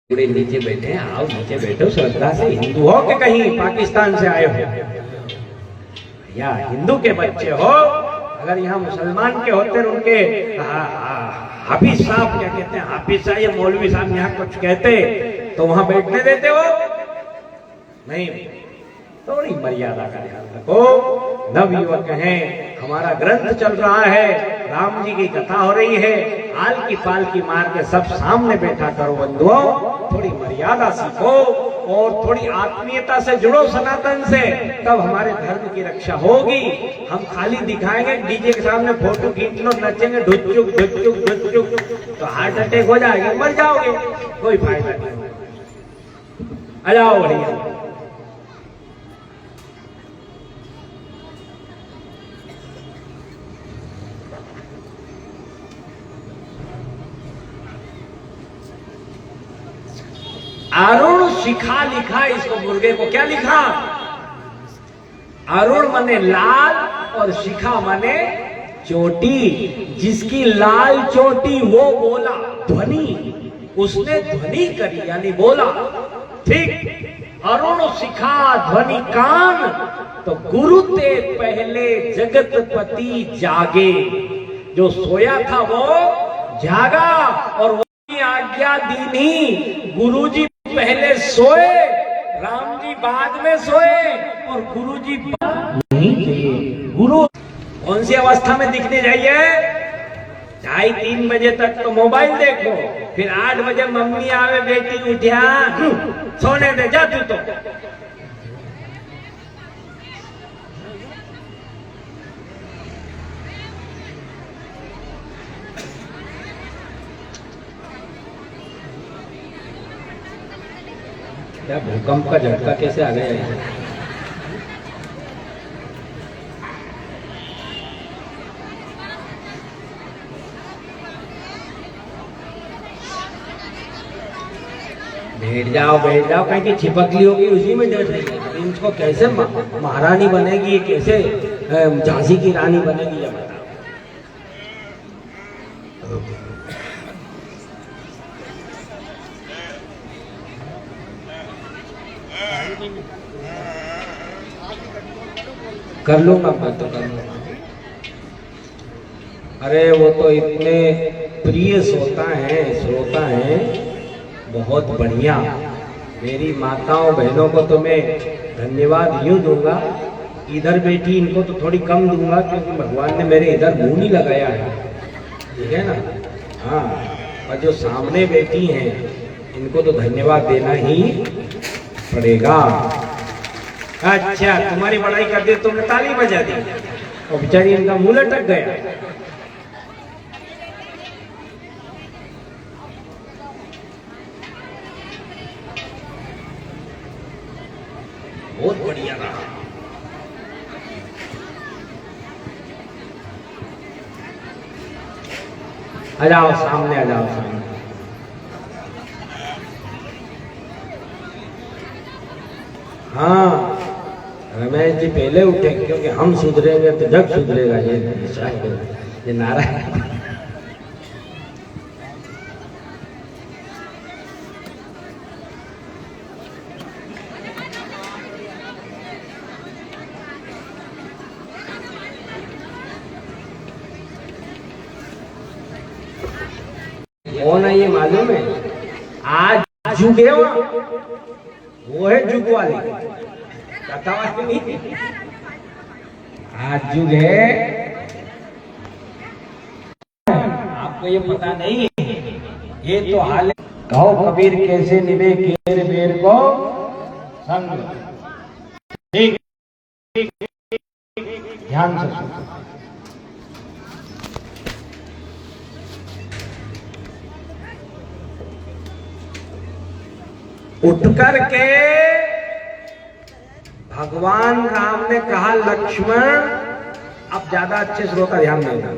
थोड़े नीचे बैठे हैं, आओ नीचे बैठो। श्रद्धा से हिंदू हो कि कहीं पाकिस्तान से आए हो, या हिंदू के बच्चे हो, अगर यहाँ मुसलमान के होते हैं उनके हाफिज साहब क्या कहते हैं, हाफिज साहब या मौलवी साहब यहाँ कुछ कहते तो वहां बैठने देते हो? नहीं, थोड़ी मर्यादा का ध्यान रखो। नवयुवक हैं, हमारा ग्रंथ चल रहा है, राम जी की कथा हो रही है, आल की पाल की मार के सब सामने बैठा करो बंधुओं। थोड़ी मर्यादा सीखो और थोड़ी आत्मीयता से जुड़ो सनातन से, तब हमारे धर्म की रक्षा होगी। हम खाली दिखाएंगे, डीजे के सामने फोटो खींच लो, नचेंगे ढुचुक ढुचुक ढुचुक, तो हार्ट अटैक हो जाएगा, मर जाओगे, कोई फायदा नहीं। आ जाओ बढ़िया। अरुण शिखा लिखा, इसको मुर्गे को क्या लिखा? अरुण माने लाल और शिखा माने चोटी। जिसकी लाल चोटी वो बोला ध्वनि, उसने ध्वनि करी यानी बोला, ठीक। अरुण शिखा ध्वनि कान, तो गुरु ते पहले जगतपति जागे। जो सोया था वो जागा और वही आज्ञा दीनी। गुरुजी पहले सोए, राम जी बाद में सोए, और गुरु जी नहीं चाहिए। गुरु कौन सी अवस्था में दिखने जाइए? 2:30 बजे तक तो मोबाइल देखो, फिर 8 बजे मम्मी आवे, बेटी उठिया, सोने दे जा तू तो। क्या भूकंप का झटका कैसे आ गया है? बैठ जाओ, कहीं की छिपकली होगी उसी में डर रही है। इनको कैसे महारानी बनेगी, कैसे झांसी की रानी बनेगी, ये बताओ। कर लूंगा मैं तो, कर लूंगा। अरे वो तो इतने प्रिय श्रोता हैं, बहुत बढ़िया। मेरी माताओं बहनों को तो मैं धन्यवाद यूं दूंगा, इधर बैठी इनको तो थोड़ी कम दूंगा, क्योंकि भगवान ने मेरे इधर मुंह नहीं लगाया है, ठीक है ना? हाँ, और जो सामने बैठी हैं इनको तो धन्यवाद देना ही पड़ेगा। अच्छा, तुम्हारी बड़ाई कर दी, तुमने ताली बजा दी और बेचारी इनका मुंह लटक गया। बहुत बढ़िया रहा। आ जाओ सामने, आ जाओ सामने। हाँ, रमेश जी पहले उठे, क्योंकि हम सुधरेंगे तो जग सुधरेगा। ये नारा है। कौन है ये मालूम है? आज जुगे वो है जुग वाली कथा वाली। आज जुग है, आपको ये पता नहीं, ये तो हाल। कहो कबीर कैसे निभे केर बेर को संग। ठीक, ध्यान से सुनो। उठ कर के भगवान राम ने कहा, लक्ष्मण, अब ज्यादा अच्छे श्रोता ध्यान देना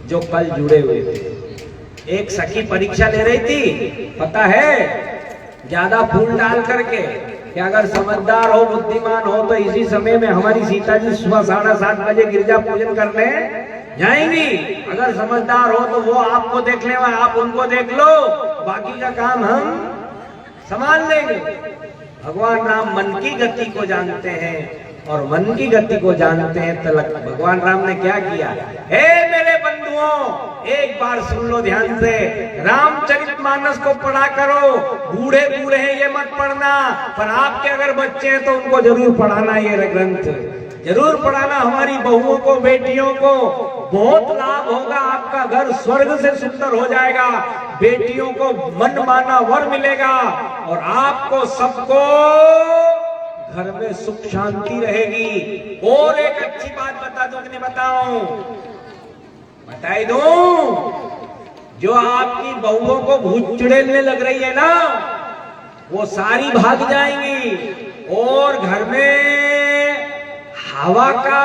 जो कल जुड़े हुए थे। एक सखी परीक्षा ले रही थी, पता है, ज्यादा फूल डाल करके कि अगर समझदार हो, बुद्धिमान हो तो इसी समय में हमारी सीता जी सुबह 7:30 बजे गिरजा पूजन करने जाएंगी। अगर समझदार हो तो वो आपको देख ले, आप उनको देख लो, बाकी का काम हम संभाल लेंगे। भगवान राम मन की गति को जानते हैं और मन की गति को जानते हैं। तो भगवान राम ने क्या किया? हे मेरे बंधुओं, एक बार सुन लो ध्यान से, रामचरितमानस को पढ़ा करो। बूढ़े बूढ़े हैं ये मत पढ़ना, पर आपके अगर बच्चे हैं तो उनको जरूर पढ़ाना, ये ग्रंथ जरूर पढ़ाना। हमारी बहुओं को, बेटियों को बहुत लाभ होगा। आपका घर स्वर्ग से सुंदर हो जाएगा, बेटियों को मन माना वर मिलेगा और आपको सबको घर में सुख शांति रहेगी। और एक अच्छी बात बता दूं कि नहीं बताऊं? बताई दूं, जो आपकी बहुओं को भूत चुड़ैलने लग रही है ना, वो सारी भाग जाएंगी और घर में हवा का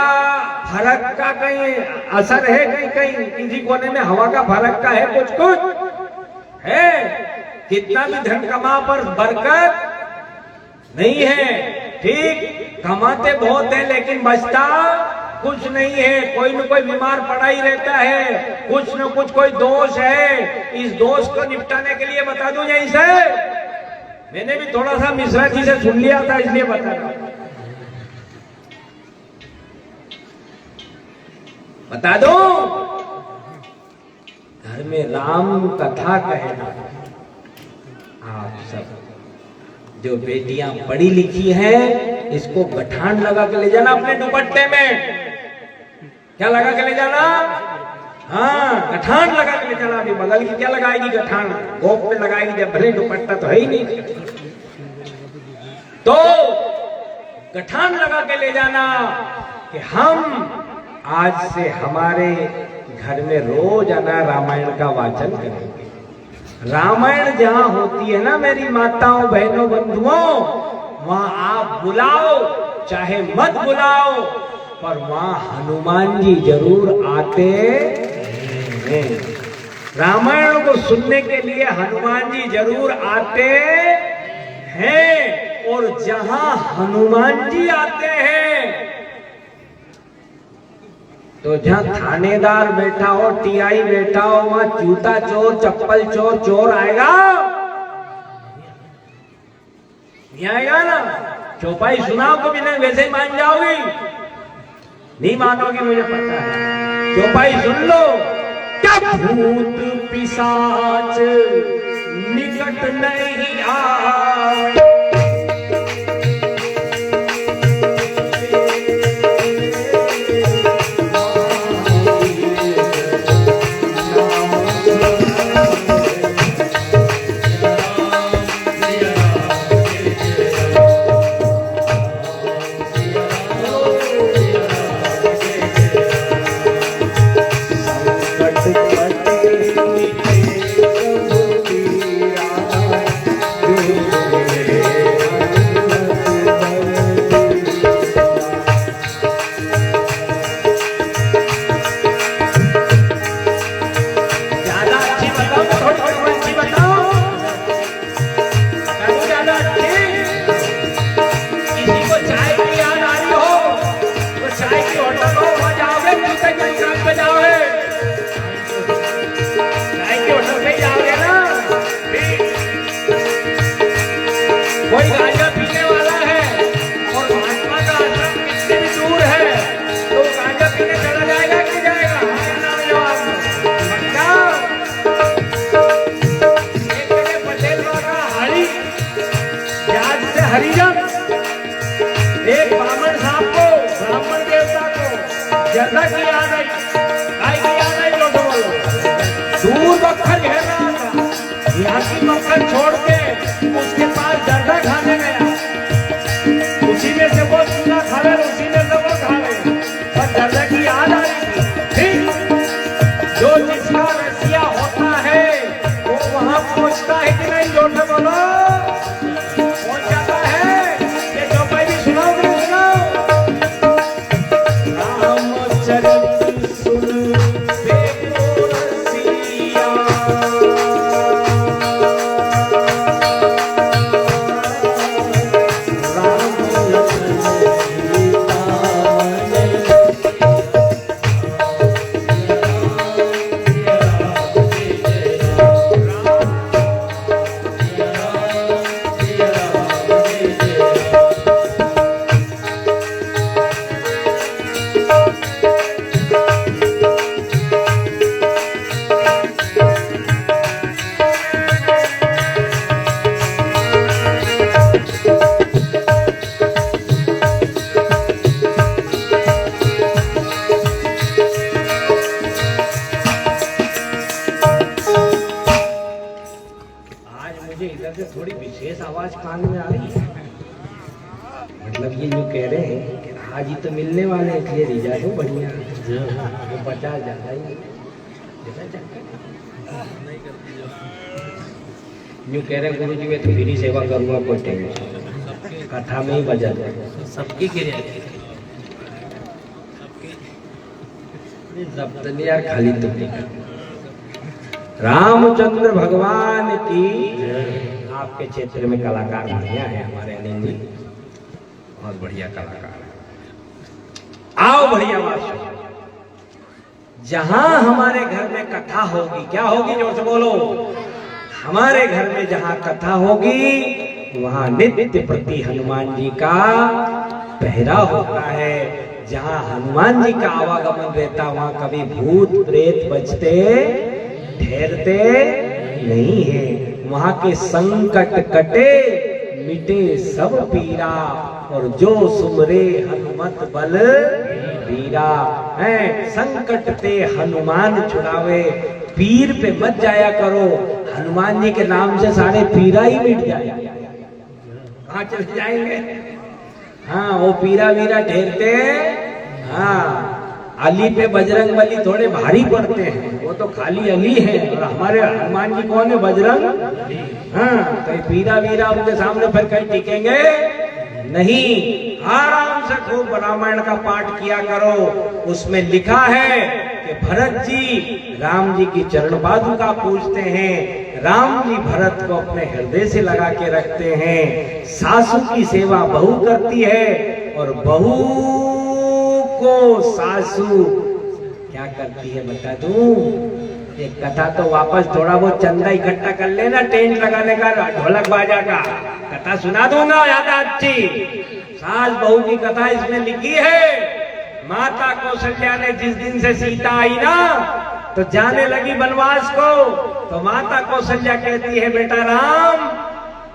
फर्क का कहीं असर है, कहीं कहीं किसी कोने में हवा का फर्क का है, कुछ कुछ है। कितना भी धन कमा पर बरकत नहीं है। ठीक, कमाते बहुत है लेकिन बचता कुछ नहीं है। कोई न कोई बीमार पड़ा ही रहता है, कुछ न कुछ कोई दोष है। इस दोष को निपटाने के लिए बता दूं यहीं से, मैंने भी थोड़ा सा मिश्रा जी से सुन लिया था, इसलिए बता रहा हूं। बता दो, घर में राम कथा कहना। आप सब जो बेटियां पढ़ी लिखी हैं, इसको गठान लगा के ले जाना अपने दुपट्टे में। क्या लगा के ले जाना? हाँ, गठान लगा के ले जाना। अभी बगल की क्या लगाएगी गठान? गोप पे लगाएगी, जब भले दुपट्टा तो है ही नहीं। तो गठान लगा के ले जाना कि हम आज से हमारे घर में रोजाना रामायण का वाचन करेंगे। रामायण जहां होती है ना मेरी माताओं, बहनों, बंधुओं, वहां आप बुलाओ चाहे मत बुलाओ, पर वहां हनुमान जी जरूर आते हैं। रामायण को सुनने के लिए हनुमान जी जरूर आते हैं। और जहां हनुमान जी आते हैं तो जहां थानेदार बैठा हो, टीआई बैठा हो, वहां जूता चोर, चप्पल चोर, चोर आएगा? नहीं आएगा ना। चौपाई सुनाओ कभी नहीं, वैसे ही मान जाओगी? नहीं मानोगी, मुझे पता है। चौपाई सुन लो। क्या भूत पिशाच निकट नहीं आए, कोई गांजा पीने वाला है और महात्मा का आश्रम कितने भी दूर है, तो गांजा पीने चला जाएगा कि जाएगा? एक जगह पटेल बाबा हरी जहाज से हरिजन एक ब्राह्मण साहब को, ब्राह्मण देवता को जर्दा की याद आई, गाय की याद आई। लोगों बोलो, दूर मक्खन घेर रहा था, यहाँ की मक्खन छोड़ के उसके पास जर्दा खाने गया। उसी में से वो चूना खा रहे, उसी में से वो खा रहे, पर जर्दा की याद आ रही थी। ठीक, जो जिसका रसिया होता है वो वहां पहुंचता है कि नहीं? जोर से बोलो, पहुंच जाता है। ये चौपाई भी सुनाओ कि नहीं सुनाओ? रामचरित सुन देखो रसिया, थोड़ी विशेष आवाज कान में आ रही है। मतलब ये यूँ कह रहे हैं कि आज ही तो मिलने वाले हैं, इसलिए रिजा दो बढ़िया, वो 50 ज्यादा ही यूँ कह रहे गुरु जी मैं तो मेरी सेवा करूँगा, कोई टेंशन, कथा में ही बजा जाए सबकी क्रिया जब्त यार खाली तुम नहीं। रामचंद्र भगवान की आपके क्षेत्र में कलाकार बढ़िया है हमारे अनिल जी, बहुत बढ़िया कलाकार है। आओ बढ़िया बात, जहां हमारे घर में कथा होगी, क्या होगी जोर से बोलो, हमारे घर में जहां कथा होगी वहां नित्य प्रति हनुमान जी का पहरा होता है। जहां हनुमान जी का आवागमन रहता वहां कभी भूत प्रेत बचते ठहरते नहीं है। वहां के संकट कटे मिटे सब पीरा, और जो सुमरे हनुमत बल वीरा है। संकट ते हनुमान छुड़ावे, पीर पे मत जाया करो, हनुमान जी के नाम से सारे पीरा ही मिट जाए। कहाँ चले जाएंगे? हाँ वो पीरा वीरा ठहरते। हाँ अली पे बजरंग बली थोड़े भारी पड़ते हैं, वो तो खाली अली है, और हमारे हनुमान जी कौन है? बजरंग। हाँ तो पीरा वीरा उनके सामने फिर कहीं टिकेंगे नहीं। आराम से खूब रामायण का पाठ किया करो। उसमें लिखा है कि भरत जी राम जी की चरण पादुका पूजते हैं, राम जी भरत को अपने हृदय से लगा के रखते हैं। सासू की सेवा बहू करती है, और बहू को सासू क्या करती है बता दूं? एक कथा तो वापस थोड़ा बहुत चंदा इकट्ठा कर लेना, टेंट लगाने का, ढोलक बाजा का कथा सुना दूंगा, याद अच्छी। सास बहू की कथा इसमें लिखी है। माता कौशल्या ने जिस दिन से सीता आई ना तो जाने लगी वनवास को, तो माता कौशल्या कहती है बेटा राम,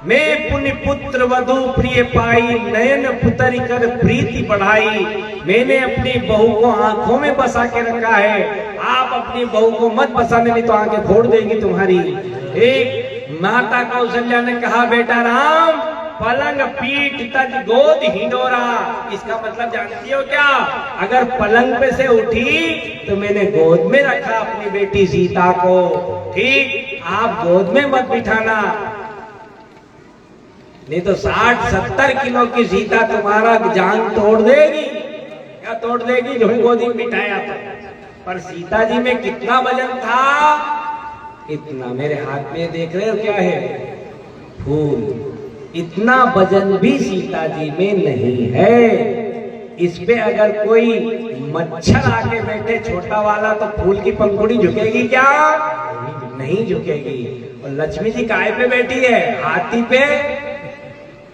मैं पुण्य पुत्र वधु प्रिय पाई, नयन पुतरी कर प्रीति बढ़ाई। मैंने अपनी बहू को आंखों में बसा के रखा है, आप अपनी बहू को मत बसाने, नहीं तो आंखें फोड़ देगी तुम्हारी। एक माता कौशल्या ने कहा बेटा राम, पलंग पीठ तज गोद हिंडोरा। इसका मतलब जानती हो क्या? अगर पलंग पे से उठी तो मैंने गोद में रखा अपनी बेटी सीता को, ठीक? आप गोद में मत बिठाना, नहीं तो 60-70 किलो की सीता तुम्हारा जान तोड़ देगी। क्या तोड़ देगी? जो गोदी में बिठाया था। पर सीता जी में कितना वजन था? इतना। मेरे हाथ में देख रहे हो क्या है? फूल। इतना वजन भी सीता जी में नहीं है। इस पे अगर कोई मच्छर आके बैठे छोटा वाला तो फूल की पंखुड़ी झुकेगी क्या? नहीं झुकेगी। और लक्ष्मी जी काय पे बैठी है? हाथी पे।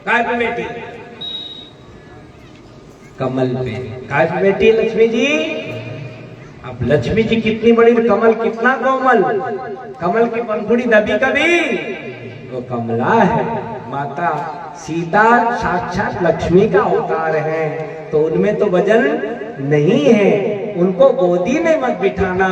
काय पे बैठी? कमल पे। काय पे बैठी है लक्ष्मी जी? अब लक्ष्मी जी कितनी बड़ी, कमल कितना कोमल, कमल की पंखुड़ी दबी कभी? वो कमला है। माता सीता साक्षात लक्ष्मी का अवतार है, तो उनमें तो वजन नहीं है। उनको गोदी में मत बिठाना,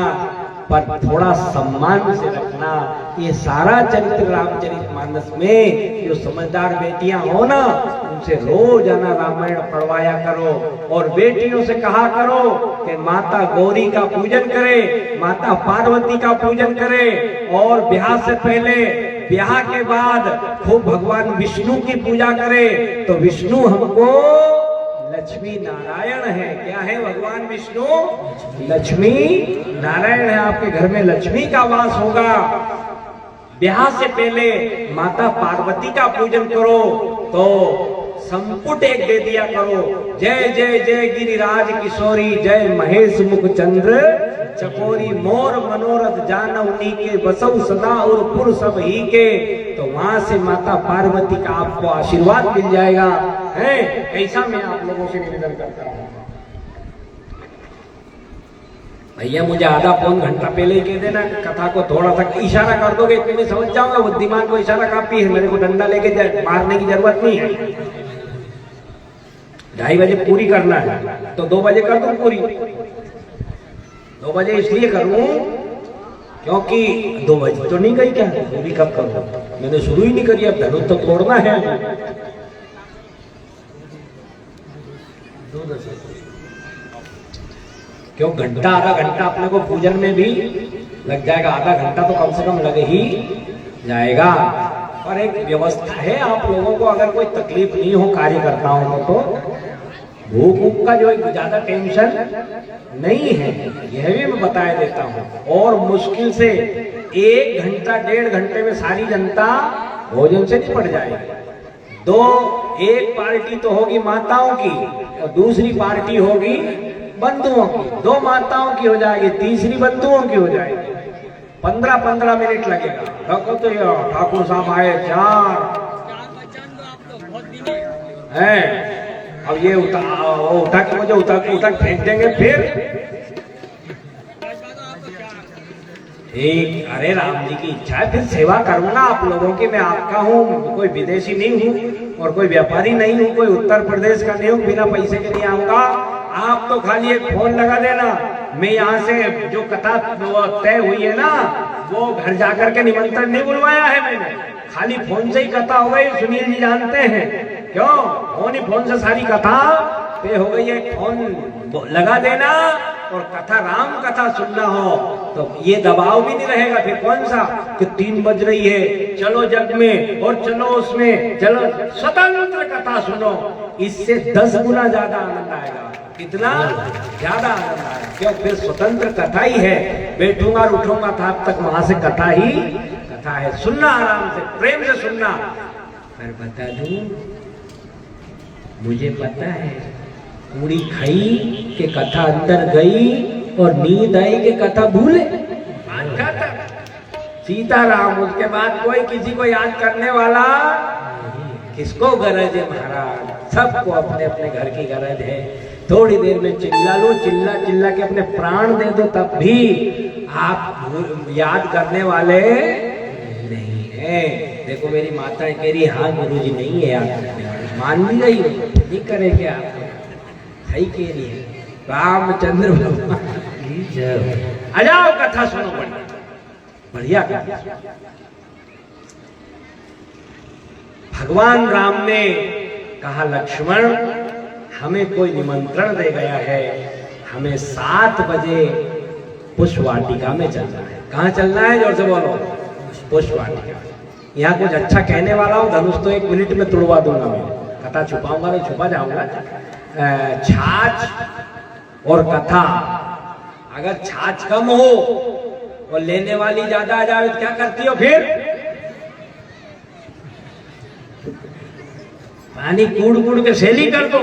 पर थोड़ा सम्मान से रखना। ये सारा चरित्र रामचरितमानस में जो समझदार बेटियां हो ना, उनसे रोजाना रामायण पढ़वाया करो, और बेटियों से कहा करो कि माता गौरी का पूजन करे, माता पार्वती का पूजन करे, और ब्याह से पहले, ब्याह के बाद खूब भगवान विष्णु की पूजा करे। तो विष्णु हमको लक्ष्मी नारायण है। क्या है? भगवान विष्णु लक्ष्मी नारायण है। आपके घर में लक्ष्मी का वास होगा। ब्याह से पहले माता पार्वती का पूजन करो, तो संपुट एक दे दिया करो, जय जय जय गिरिराज किशोरी, जय महेश मुख चंद्र चकोरी, मोर मनोरथ जानव नीके, बसव सदा और पुर सब ही के। तो वहां से माता पार्वती का आपको आशीर्वाद मिल जाएगा। है ऐसा मैं आप लोगों से निवेदन करता हूँ। भैया मुझे आधा पौन घंटा पहले ही कह देना, कथा को थोड़ा सा इशारा कर दोगे तो मैं समझ जाऊंगा। वो दिमाग को इशारा काफी है, मेरे को डंडा लेके मारने की जरूरत नहीं है। 2:30 बजे पूरी करना है तो 2 बजे कर दूं पूरी। 2 बजे इसलिए करूं क्योंकि 2 बजे तो नहीं गई क्या, पूरी कब करूं, मैंने शुरू ही नहीं करी, अब धनुष तो तोड़ना है। क्यों घंटा आधा घंटा अपने को पूजन में भी लग जाएगा, आधा घंटा तो कम से कम लग ही जाएगा। और एक व्यवस्था है, आप लोगों को अगर कोई तकलीफ नहीं हो कार्यकर्ताओं को, तो भूख भूख का जो ज्यादा टेंशन नहीं है, यह भी मैं बता देता हूँ। और मुश्किल से 1 घंटा 1.5 घंटे में सारी जनता भोजन से निपट जाएगी। एक पार्टी तो होगी माताओं की और दूसरी पार्टी होगी बंधुओं की, 2 माताओं की हो जाएगी, तीसरी बंधुओं की हो जाएगी। 15-15 मिनट लगेगा। तो ठाकुर साहब आए 4 है, अब ये उठा के मुझे उठा फेंक देंगे फिर। ठीक, अरे राम जी की इच्छा है, फिर सेवा करूंगा आप लोगों की। मैं आपका हूँ, कोई विदेशी नहीं हूँ और कोई व्यापारी नहीं हूँ, कोई उत्तर प्रदेश का नहीं हूँ, बिना पैसे के नहीं आऊंगा। आप तो खाली एक फोन लगा देना, मैं यहाँ से जो कथा तय हुई है ना, वो घर जाकर के निमंत्रण नहीं बुलवाया है मैंने, खाली फोन से ही कथा हो गई। सुनील जी जानते हैं क्यों, फोन से सारी कथा तय हो गई है। फोन लगा देना और कथा राम कथा सुनना हो तो ये दबाव भी नहीं रहेगा। फिर कौन सा कि 3 बज रही है, चलो जग में और चलो उसमें, चलो स्वतंत्र कथा सुनो, इससे 10 गुना ज्यादा आनंद आएगा। कितना ज्यादा आनंद आएगा, क्यों, फिर स्वतंत्र कथा ही है। बैठूंगा और उठूंगा था अब तक वहां से कथा ही कथा है। सुनना आराम से, प्रेम से सुनना। पर बता दूं, मुझे पता है, पूरी खाई के कथा अंदर गई और नींद आई के कथा भूले। सीताराम, उसके बाद कोई किसी को याद करने वाला, किसको गरज है महाराज, सबको अपने अपने घर की गरज है। थोड़ी देर में चिल्ला लो, चिल्ला चिल्ला के अपने प्राण दे दो, तब भी आप याद करने वाले नहीं है। देखो मेरी माता कह रही, हाँ गुरु जी नहीं है याद करने वाले, मान भी गई हो, नहीं करेंगे आप, सही कह रही है। रामचंद्र भगवान आ जाओ, कथा सुनो, बढ़िया कथा। भगवान राम ने कहा, लक्ष्मण हमें कोई निमंत्रण दे गया है, हमें 7 बजे पुष्प वाटिका में चलना है। कहाँ चलना है, जोर से बोलो, पुष्प वाटिका। यहाँ कुछ अच्छा कहने वाला हो, धनुष तो 1 मिनट में तोड़वा दूंगा मैं, कथा छुपाऊंगा तो छुपा जाऊंगा। छाछ और कथा, अगर छाछ कम हो और लेने वाली ज्यादा आ जाए तो क्या करती हो फिर, पानी कूड़ कूड़ के सैली कर दो,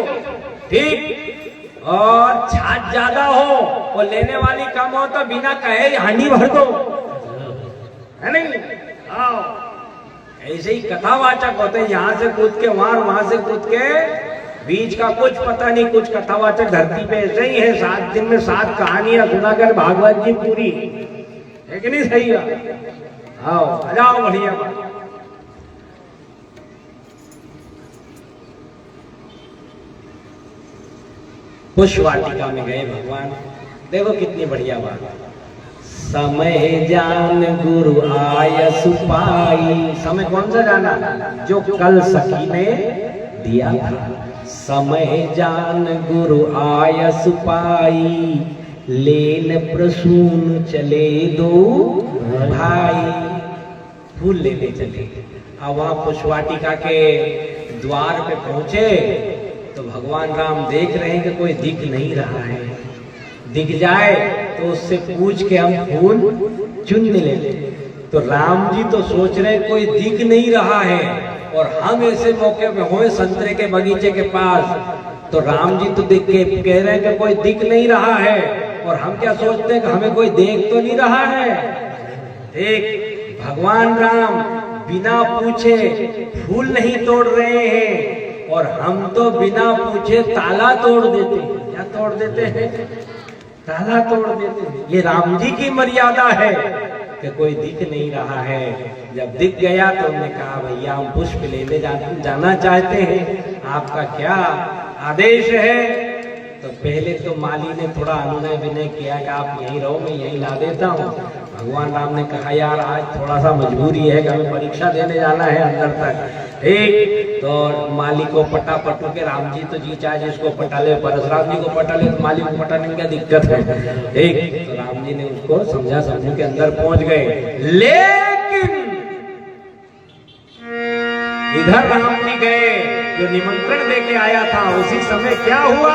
ठीक। और छाछ ज्यादा हो और लेने वाली कम हो तो बिना कहे हांडी भर दो, है नहीं। आओ, ऐसे ही कथावाचक होते हैं, यहाँ से कूद के वहां से कूद के, बीच का कुछ पता नहीं। कुछ कथावाचक धरती पे ऐसे ही है, 7 दिन में 7 कहानियां सुनाकर भागवत जी पूरी है कि नहीं, सही है। आओ आ जाओ, बढ़िया बात। पुष्प वाटिका में गए भगवान, देखो कितनी बढ़िया बात। समय जान गुरु आयस पाई, समय कौन सा जाना, जो कल सखी ने दिया था। समय जान गुरु आयस पाई, लेन प्रसून चले 2 भाई। फूल लेने चले। अब वहां पुष्पवाटिका के द्वार पे पहुंचे तो भगवान राम देख रहे हैं कि कोई दिख नहीं रहा है। दिख जाए तो उससे पूछ के हम फूल चुन लेते। तो राम जी तो सोच रहे कोई दिख नहीं रहा है और हम ऐसे मौके पे हुए संतरे के बगीचे के पास, तो राम जी तो देख के कह रहे हैं कि कोई दिख नहीं रहा है, और हम क्या सोचते हैं कि हमें कोई देख तो नहीं रहा है। देख, भगवान राम बिना पूछे फूल नहीं तोड़ रहे हैं और हम तो बिना पूछे ताला तोड़ देते हैं। क्या तोड़ देते हैं? ताला तोड़ देते हैं। ये राम जी की मर्यादा है कि कोई दिख नहीं रहा है। जब दिख गया तो हमने कहा भैया हम पुष्प लेने जाना चाहते हैं, आपका क्या आदेश है? तो पहले तो माली ने थोड़ा अनुनय विनय किया कि आप यहीं रहो, मैं यहीं ला देता हूँ। भगवान राम ने कहा यार आज थोड़ा सा मजबूरी है कि हमें परीक्षा देने जाना है अंदर तक। ठीक, तो माली को पटा पटू के राम जी तो जी चाहे जिसको पटा ले, परशुराम जी को पटा ले तो माली को पटाने में क्या दिक्कत है। ठीक, तो राम जी ने उसको समझा समझू के अंदर पहुंच गए। लेकिन इधर राम जी गए, जो निमंत्रण देके आया था उसी समय क्या हुआ,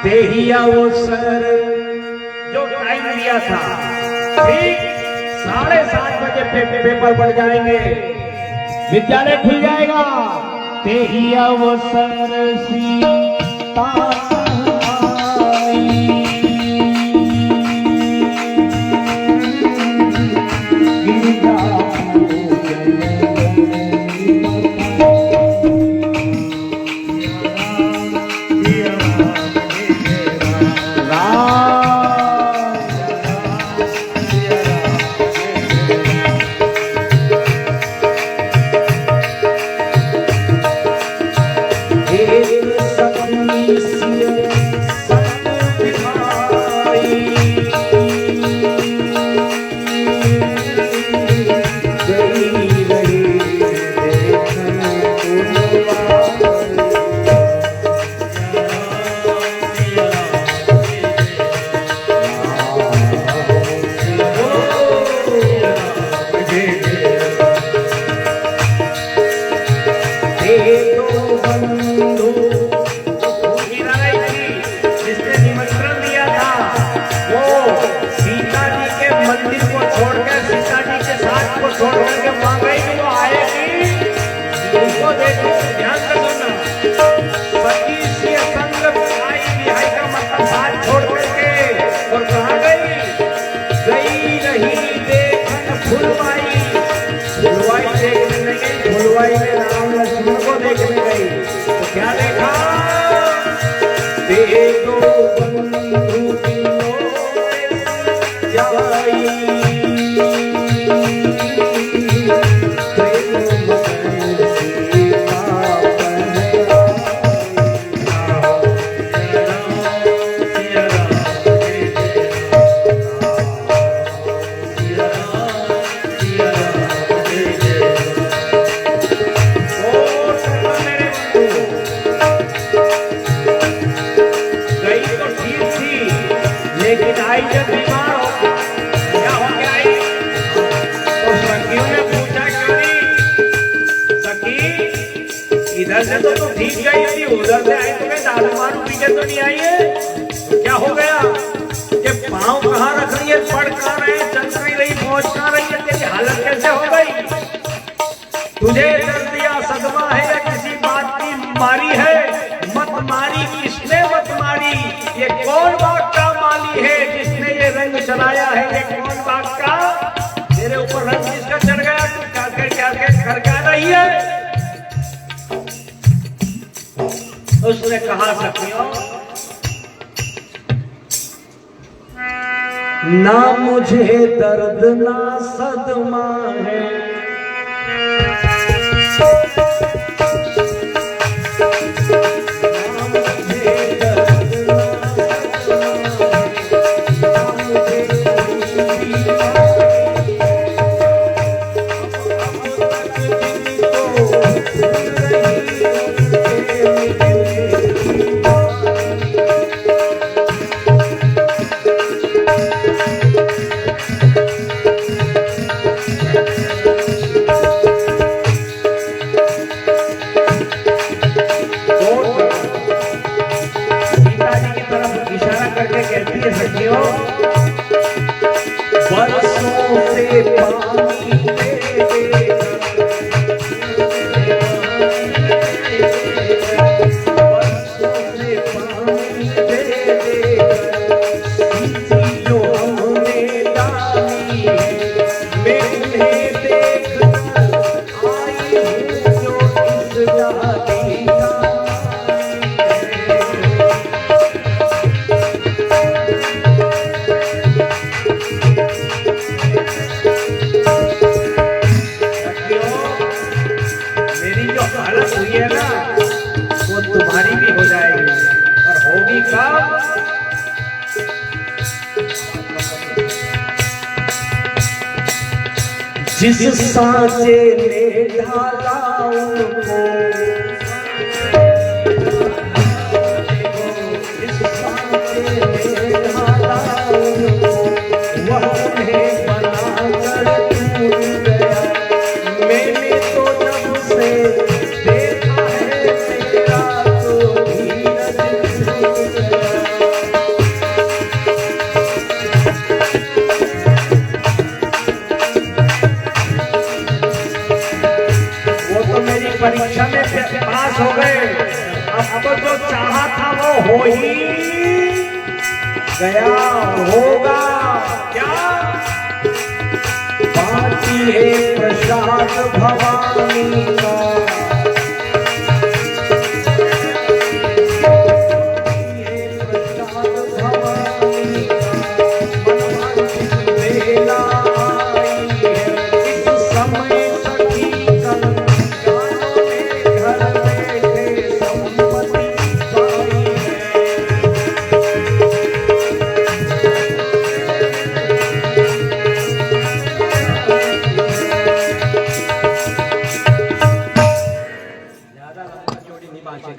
तेहिया वो सर जो टाइम दिया था, ठीक 7:30 बजे पेपर पढ़ जाएंगे, विद्यालय खुल जाएगा। तेहिया वो सर सीता इधर से तो ठीक गई थी, उधर से आई तो मैं दारू मारू पीछे तो नहीं आई है। तो क्या हो गया कि पाँव कहाँ रख रही है, पढ़ कहाँ रहे, चल नहीं रही, पहुंच कहाँ रही है, तेरी हालत कैसे हो गई? तुझे डर दिया सदमा है या किसी बात की मारी है? मत मारी किसने मत मारी? ये कौन बाग का माली है जिसने ये रंग चलाया है? ये कौन बाग का तेरे ऊपर रंग किसका चढ़ गया? तू क्या कर क्या रही है? उसने कहा सखियों, ना मुझे दर्द ना सदमा है, सब जिस सांचे ने ढाला उनको, जिस सांचे ने ढाला उनको, वह उन्हें बनाकर टूट गया। मैंने तो जब से देखा है तेरा तो धीरज छूट गया। परीक्षा में पास हो गए, अब तो जो चाहा था वो हो ही गया, होगा क्या? बाकी है प्रसाद भवानी का, प्रसाद भवानी का, मनवांछित बेला आई है इस समय सखी कर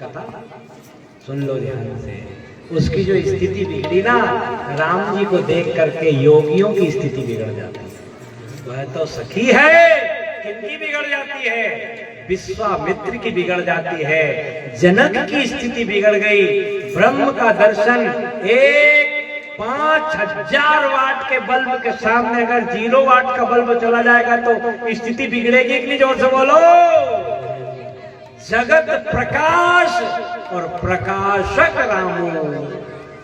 कथा सुन लो ध्यान से। उसकी जो स्थिति बिगड़ी ना, राम जी को देख करके योगियों की स्थिति बिगड़ जाती है। वह तो सखी है, किनकी बिगड़ जाती है? विश्वामित्र की बिगड़ जाती है। जनक की स्थिति बिगड़ गई। ब्रह्म का दर्शन एक 5000 वाट के बल्ब के सामने अगर 0 वाट का बल्ब चला जाएगा तो स्थिति बिगड़ेगी कि नहीं? जोर से बोलो। जगत प्रकाश और प्रकाशक रामू,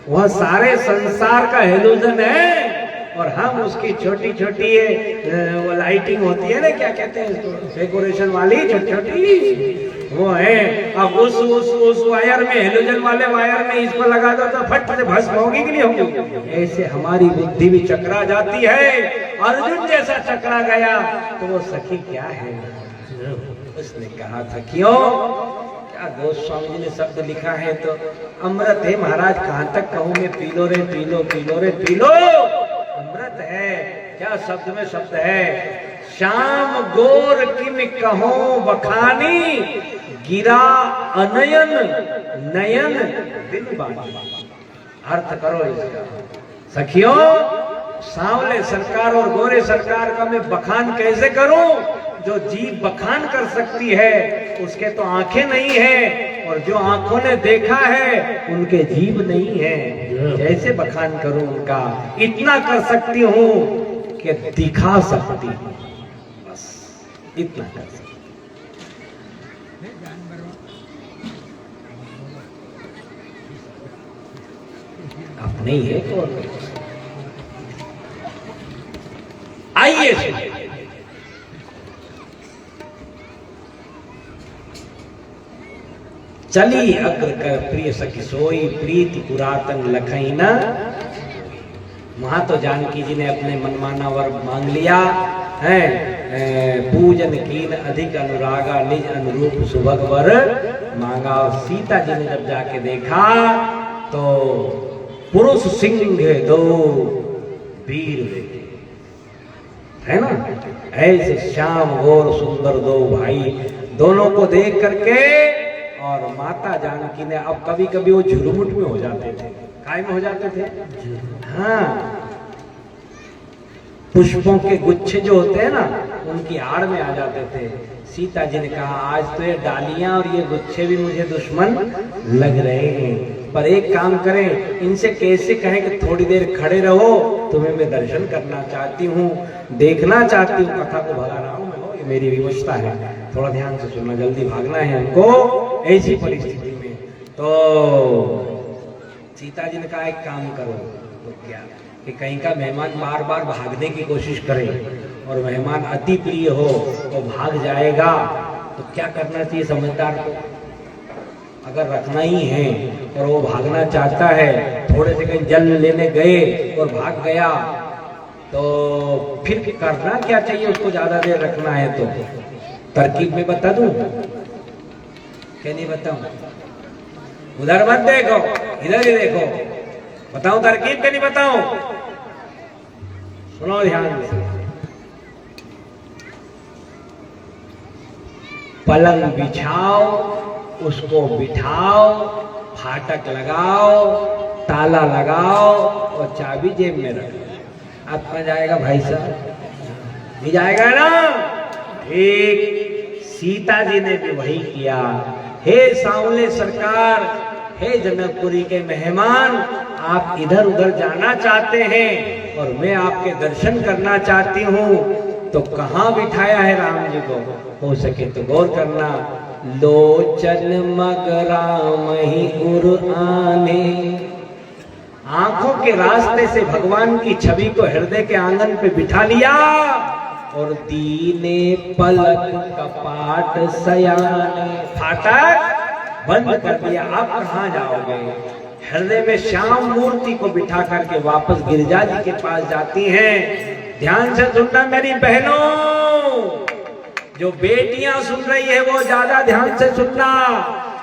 वह सारे संसार का हेलोजन है और हम उसकी छोटी छोटी वो लाइटिंग होती है ना, क्या कहते हैं इसको, डेकोरेशन वाली छोटी छोटी वो है। अब उस वायर में, हेलोजन वाले वायर में इसको लगा दो तो फट से भस्म होगी कि नहीं होगी? ऐसे हमारी बुद्धि भी चकरा जाती है। अर्जुन जैसा चकरा गया तो वो सखी क्या है? उसने कहा था क्यों, क्या गोस्वामी जी ने शब्द लिखा है तो अमृत है महाराज, कहाँ तक कहूँ मैं, पी लो रे पी लो, पी लो रे पी लो, अमृत है। क्या शब्द में शब्द है, श्याम गोर किम कहो बखानी, गिरा अनयन नयन दिन बानी। अर्थ करो इसका सखियों। सांवले सरकार और गोरे सरकार का मैं बखान कैसे करूं? जो जीभ बखान कर सकती है उसके तो आंखें नहीं है, और जो आंखों ने देखा है उनके जीभ नहीं है। जैसे बखान करूं उनका, इतना कर सकती हूं कि दिखा सकती हूं, बस इतना कर सकती। अपने ही है तो आइए चली अग्र कर प्रिय सखी सोई, प्रीति पुरातन लखई न। वहां तो जानकी जी ने अपने मनमाना वर मांग लिया है, पूजन कीन अधिक अनुरागा, निज अनुरूप सुभग वर मांगा। सीता जी ने जब जाके देखा तो पुरुष सिंह दो वीर देखे, है ना, ऐसे श्याम गौर सुंदर दो भाई, दोनों को देख करके और माता जानकी ने, अब कभी कभी वो झुरमुट में हो जाते थे, काय में हो जाते थे, हाँ, पुष्पों के गुच्छे जो होते हैं ना उनकी आड़ में आ जाते थे। सीता जी ने कहा आज तो ये डालियां और ये गुच्छे भी मुझे दुश्मन लग रहे हैं, पर एक काम करें, इनसे कैसे कहें कि थोड़ी देर खड़े रहो, तुम्हें मैं दर्शन करना चाहती हूँ, देखना चाहती हूँ। कथा को भगा रहा हूँ मैं, ये मेरी विवशता है, थोड़ा ध्यान से सुनना, जल्दी भागना है हमको ऐसी परिस्थिति में। तो सीता जी ने कहा एक काम करो, तो क्या कि कहीं का मेहमान बार बार भागने की कोशिश करे और मेहमान अति प्रिय हो तो भाग जाएगा, तो क्या करना चाहिए समझदार को? अगर रखना ही है और वो भागना चाहता है, थोड़े से कहीं जल लेने गए और भाग गया, तो फिर करना क्या चाहिए उसको? ज्यादा देर रखना है तो तरकीब में बता दूं क्या नहीं बताऊं? उधर मत देखो, इधर ही देखो। बताऊं तरकीब के नहीं बताऊं? सुनो ध्यान से। पलंग बिछाओ, उसको बिठाओ, फाटक लगाओ, ताला लगाओ और चाबी जेब में रखो। आपका जाएगा भाई साहब? नहीं जाएगा ना? ठीक सीता जी ने भी वही किया। हे सांवले सरकार, हे जनकपुरी के मेहमान, आप इधर उधर जाना चाहते हैं और मैं आपके दर्शन करना चाहती हूँ, तो कहाँ बिठाया है राम जी को? हो सके तो गौर करना। लोचन मग राम ही उर आने, आंखों के रास्ते से भगवान की छवि को हृदय के आंगन पे बिठा लिया और दीने पलक कपाट सयाने, फाटक बंद कर दिया। आप कहाँ जाओगे? हृदय में श्याम मूर्ति को बिठा करके वापस गिरिजा जी के पास जाती हैं। ध्यान से सुनना मेरी बहनों, जो बेटियां सुन रही है वो ज्यादा ध्यान से सुनना।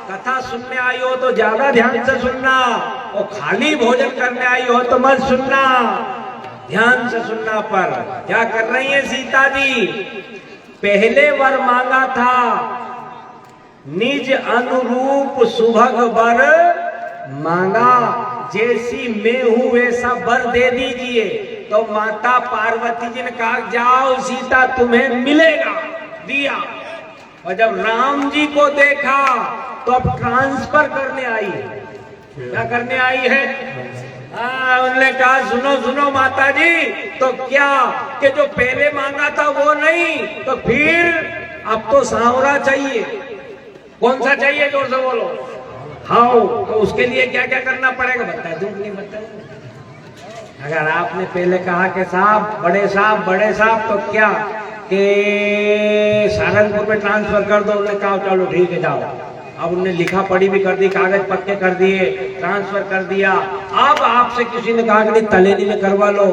कथा सुनने आई हो तो ज्यादा ध्यान से सुनना, और खाली भोजन करने आई हो तो मत सुनना, ध्यान से सुनना। पर क्या कर रही है सीता जी? पहले वर मांगा था, निज अनुरूप सुभग वर मांगा, जैसी मैं हूं वैसा वर दे दीजिए। तो माता पार्वती जी ने कहा जाओ सीता तुम्हें मिलेगा, दिया। और जब राम जी को देखा तो अब ट्रांसफर करने आई है। क्या करने आई है? उन्होंने कहा सुनो सुनो माता जी, तो क्या कि जो पहले मांगा था वो नहीं, तो फिर अब तो सांवरा चाहिए। कौन सा चाहिए? जोर से बोलो। हाँ, तो उसके लिए क्या क्या करना पड़ेगा? बता दूं नहीं बता? अगर आपने पहले कहा कि साहब बड़े साहब, तो क्या कि सहारनपुर में ट्रांसफर कर दो, उन्होंने कहा चलो ठीक है जाओ। अब उन्होंने लिखा पढ़ी भी कर दी, कागज पक्के कर दिए, ट्रांसफर कर दिया। अब आपसे किसी ने कहा कि नहीं तलेनी में करवा लो,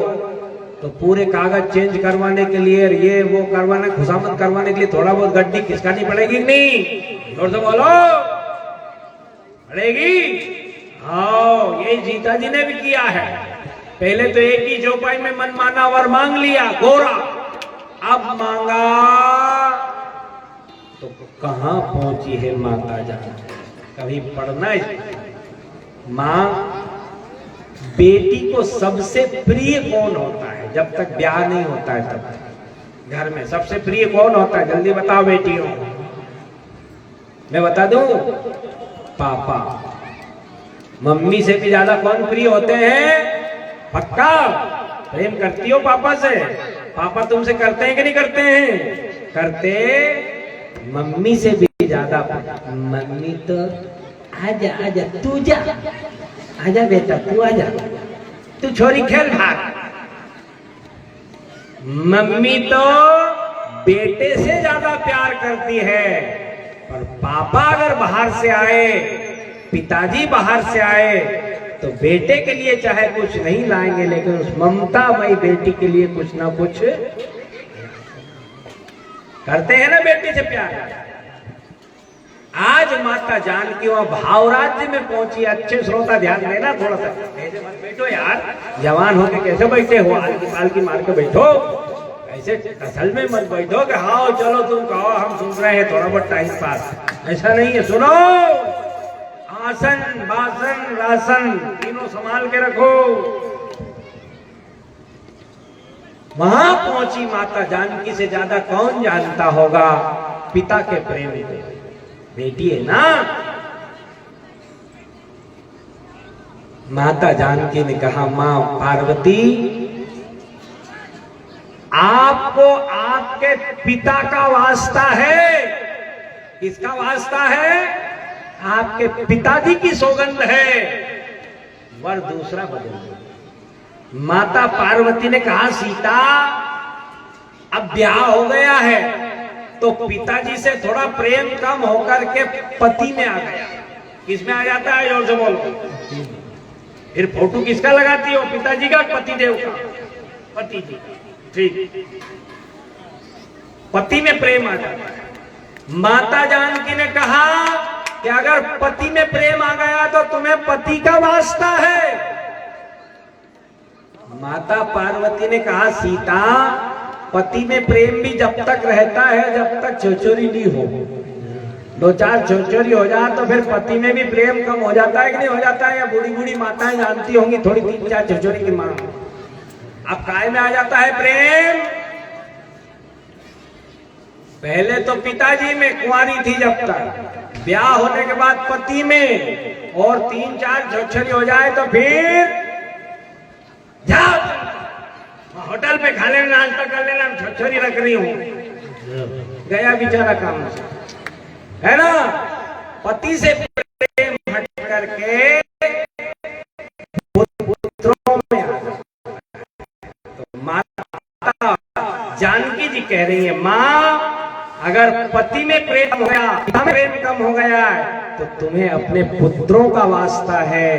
तो पूरे कागज चेंज करवाने के लिए, ये वो करवाने, खुशामद करवाने के लिए थोड़ा बहुत गड्डी खिसकानी पड़ेगी नहीं? जोर से बोलो, पड़ेगी। हाँ, ये सीता जी ने भी किया है। पहले तो एक ही चौपाई में मनमाना वर मांग लिया, गोरा। अब मांगा तो कहां पहुंची है माता जान? कभी पढ़ना है। मां बेटी को सबसे प्रिय कौन होता है? जब तक ब्याह नहीं होता है तब तक घर में सबसे प्रिय कौन होता है? जल्दी बताओ बेटियों। मैं बता दूं, पापा। मम्मी से भी ज्यादा कौन प्रिय होते हैं? पक्का प्रेम करती हो पापा से? पापा तुमसे करते हैं कि नहीं करते हैं? करते। मम्मी से भी ज्यादा। मम्मी तो आजा आजा, तू जा, आजा बेटा तू आजा, तू छोरी खेल भाग। मम्मी तो बेटे से ज्यादा प्यार करती है। पर पापा अगर बाहर से आए, पिताजी बाहर से आए, तो बेटे के लिए चाहे कुछ नहीं लाएंगे, लेकिन उस ममतामयी बेटी के लिए कुछ ना कुछ करते हैं ना बेटी से प्यार। आज माता जानकी वहां भाव राज्य में पहुंची। अच्छे श्रोता ध्यान देना थोड़ा सा। ऐसे मत बैठो यार, जवान होके कैसे बैठे हो? पालकी मार के बैठो, ऐसे असल में मत बैठो कि हाँ चलो तुम कहो हम सुन रहे हैं, थोड़ा बहुत टाइम पास। ऐसा नहीं है, सुनो। आसन बासन रासन तीनों संभाल के रखो। वहां पहुंची माता जानकी से ज्यादा कौन जानता होगा पिता के प्रेम को? बेटी है ना। माता जानकी ने कहा मां पार्वती, आपको आपके पिता का वास्ता है। किसका वास्ता है? आपके पिताजी की सौगंध है। वर दूसरा बदल। माता पार्वती ने कहा सीता, अब ब्याह हो गया है तो पिताजी से थोड़ा प्रेम कम होकर के पति में आ गया। किस में आ जाता है? जोर से बोलो। फिर फोटो किसका लगाती हो? पिताजी का, पति देव का? पति जी। ठीक, पति में प्रेम आ जाता है। माता जानकी ने कहा कि अगर पति में प्रेम आ गया तो तुम्हें पति का वास्ता है। माता पार्वती ने कहा सीता, पति में प्रेम भी जब तक रहता है जब तक छोचोरी नहीं हो। 2-4 छोचोरी हो जाए तो फिर पति में भी प्रेम कम हो जाता है कि नहीं हो जाता है? या बूढ़ी बूढ़ी माताएं जानती होंगी थोड़ी 3-4 छोचोरी की मां। अब काय में आ जाता है प्रेम? पहले तो पिताजी में कुंवारी थी जब तक, ब्याह होने के बाद पति में, और 3-4 छोचोरी हो जाए तो फिर जाओ होटल पे खा लेना, नाश्ता कर लेना, छोचोरी रख रही हूं। गया बेचारा काम से, है ना? पति से प्रेम हट करके पुत्रों में आ गया। तो माता जानकी जी कह रही है, मां अगर पति में प्रेम हो गया, प्रेम कम हो गया है तो तुम्हें अपने पुत्रों का वास्ता है,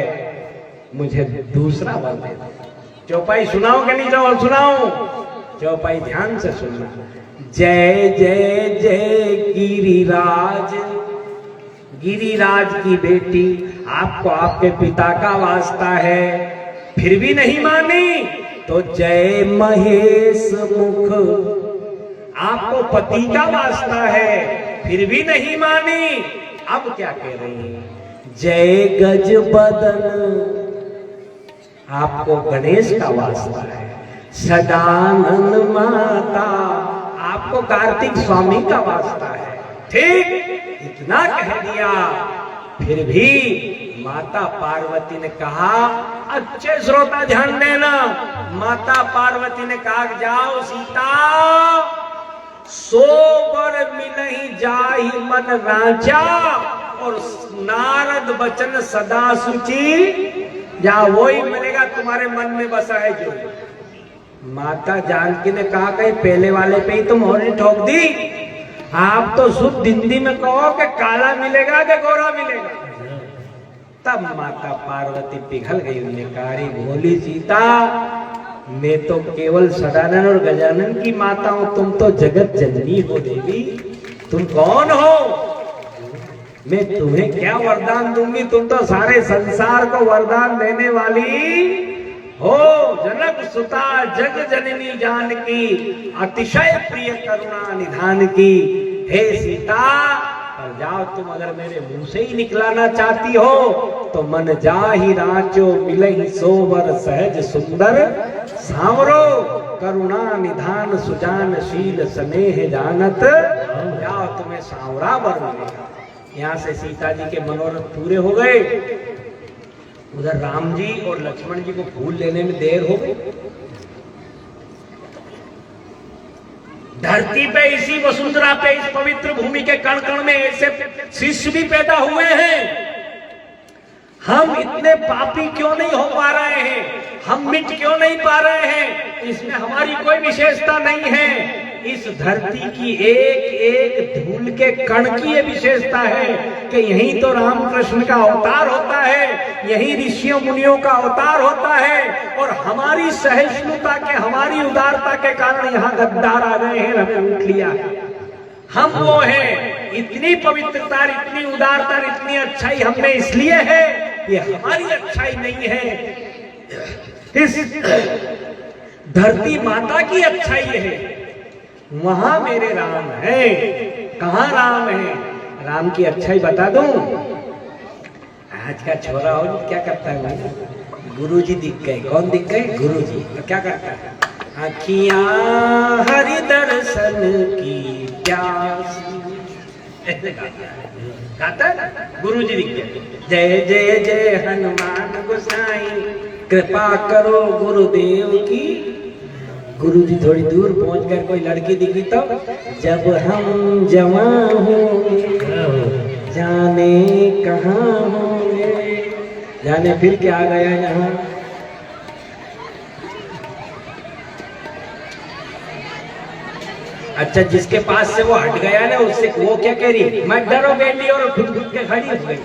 मुझे दूसरा वर दे दो। चौपाई सुनाओ कि नहीं? जाओ सुनाओ चौपाई, ध्यान से सुनना। जय जय जय गिरिराज, गिरिराज की बेटी, आपको आपके पिता का वास्ता है, फिर भी नहीं मानी तो जय महेश मुख, आपको पति का वास्ता है, फिर भी नहीं मानी। अब क्या कह रही है? जय गज बदन, आपको गणेश का वास्ता है, सदानंद माता, आपको कार्तिक स्वामी का वास्ता है। ठीक इतना कह दिया, फिर भी माता पार्वती ने कहा, अच्छे श्रोता ध्यान देना, माता पार्वती ने कहा जाओ सीता, सो बर मिलहि जाहि मन राजा, और नारद बचन सदा सुचि, जहां वही मिलेगा तुम्हारे मन में बसा है जो। माता जानकी ने कहा कहीं पहले वाले पे ही तुम होने ठोक दी, आप तो शुद्ध हिंदी में कहो कि काला मिलेगा कि गोरा मिलेगा। तब माता पार्वती पिघल गई, उन्हें कहा अरे भोली सीता, मैं तो केवल सदानंद और गजानन की माता हूं, तुम तो जगत जननी हो देवी, तुम कौन हो? मैं तुम्हें क्या वरदान दूंगी? तुम तो सारे संसार को वरदान देने वाली हो। जनक सुता जग जननी जानकी, अतिशय प्रिय करुणा निधान की। हे सीता, पर जाओ तुम अगर मेरे मुंह से ही निकलाना चाहती हो तो मन जाहि रांचो मिलहि सोबर सहज सुंदर सांवरो, करुणा निधान सुजान शील स्नेह जानत, जाओ तुम्हें सांवरा वर मिलेगा। यहाँ से सीता जी के मनोरथ पूरे हो गए। उधर राम जी और लक्ष्मण जी को फूल लेने में देर हो गई। धरती पे, इसी वसुंधरा पे, इस पवित्र भूमि के कण कण में ऐसे शिष्य भी पैदा हुए हैं। हम इतने पापी क्यों नहीं हो पा रहे हैं? हम मिट क्यों नहीं पा रहे हैं? इसमें हमारी कोई विशेषता नहीं है। इस धरती की एक एक धूल के कण की ये विशेषता है कि यहीं तो रामकृष्ण का अवतार होता है, यहीं ऋषियों मुनियों का अवतार होता है, और हमारी सहिष्णुता के, हमारी उदारता के कारण यहाँ गद्दार आ गए हैं, हमें लूट लिया। हम वो हैं। इतनी पवित्रता, इतनी उदारता, इतनी अच्छाई हमने इसलिए है, ये हमारी अच्छाई नहीं है, इस धरती माता की अच्छाई है। वहां मेरे राम है। कहाँ राम है? राम की अच्छाई बता दूं? आज का छोरा हो क्या करता है भाई? गुरुजी दिख गए। कौन दिख गए? गुरुजी। तो क्या करता है? अखियां हरि दर्शन की प्यास, गाता है ना? गुरुजी दिख गए। जय जय जय हनुमान गोसाई, कृपा करो गुरुदेव की। गुरुजी थोड़ी दूर पहुंचकर कोई लड़की दिखी तो, जब हम जवान होंगे जाने कहाँ होंगे, जाने फिर क्या आ गया यहाँ। अच्छा, जिसके पास से वो हट गया ना, उससे वो क्या कह रही? मैं डरो बेटी, और खुद खुद के खड़ी हो गई।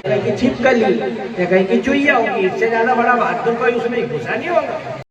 कहीं की छिपकली या कहीं की चुईया होगी, इससे ज्यादा बड़ा बहादुर कोई उसमें घुसा नहीं होगा।